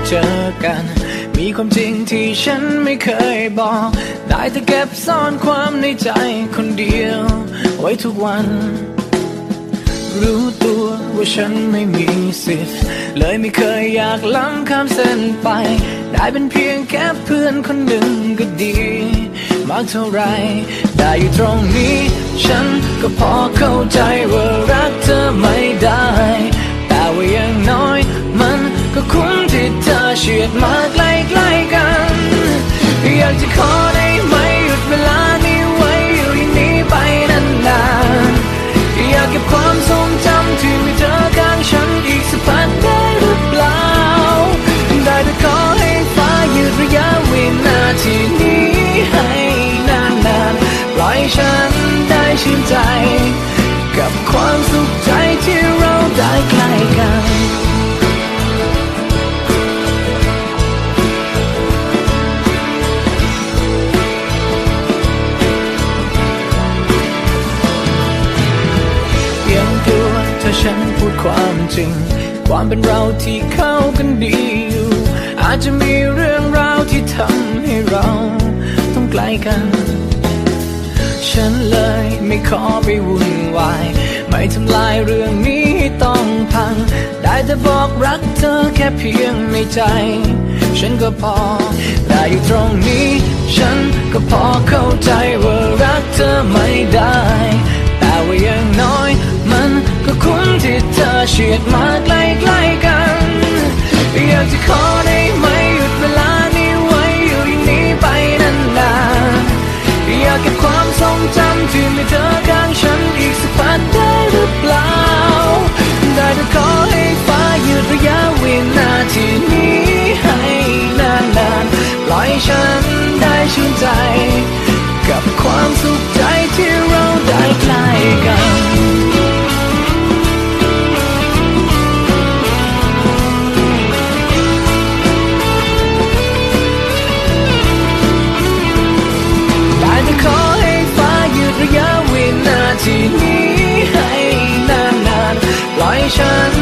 เจอกันมีความจริงที่ฉันไม่เคยบอกได้แต่เก็บซ่อนความในใจคนเดียวไว้ทุกวันรู้ตัวว่าฉันไม่มีสิทธิ์เลยไม่เคยอยากล้ำข้ามเส้นไปได้เป็นเพียงแค่เพื่อนคนหนึ่งก็ดีมากเท่าไรได้อยู่ตรงนี้ฉันก็พอเข้าใจว่ารักเธอไม่ได้แต่ว่าอย่างน้อยมันก็คุ้มที่เธอเฉียดมาใกล้ๆกันอยากจะขอได้ไหมหยุดเวลานี้ไว้อยู่อย่างนี้ไปนานๆอยากเก็บความทรงจำที่มีเธอข้างฉันอีกสักพักได้หรือเปล่าได้แต่ขอให้ฟ้ายืดระยะวินาทีนี้ให้นานๆปล่อยฉันได้ชื่นใจกับความสุขใจที่เราได้ใกล้กันยังกลัวถ้าฉันพูดความจริงความเป็นเราที่เข้ากันดีอยู่อาจจะมีเรื่องราวที่ทำให้เราต้องไกลกันฉันเลยไม่ขอไปวุ่นวายไม่ทำลายเรื่องนี้ให้ต้องพังได้แต่บอกรักเธอแค่เพียงในใจฉันก็พอได้อยู่ตรงนี้ฉันก็พอเข้าใจว่ารักเธอไม่ได้แต่ว่าอย่างน้อยมันก็คุ้มที่เธอเฉียดมาใกล้ๆกันอยากจะขอได้ไหมหยุดเวลานี้ไว้อยู่อย่างนี้ไปนานๆอยากเก็บความทรงจำที่มีเธอข้างฉันอีกสักพักได้หรือเปล่าได้แต่ขอให้ฟ้ายืดระยะวินาทีนี้ให้นานๆปล่อยฉันได้ชื่นใจกับความสุขใจที่เราได้ใกล้กันได้แต่ขอให้ฟ้ายืดระยะวินาทีนี้ให้นานๆปล่อยฉัน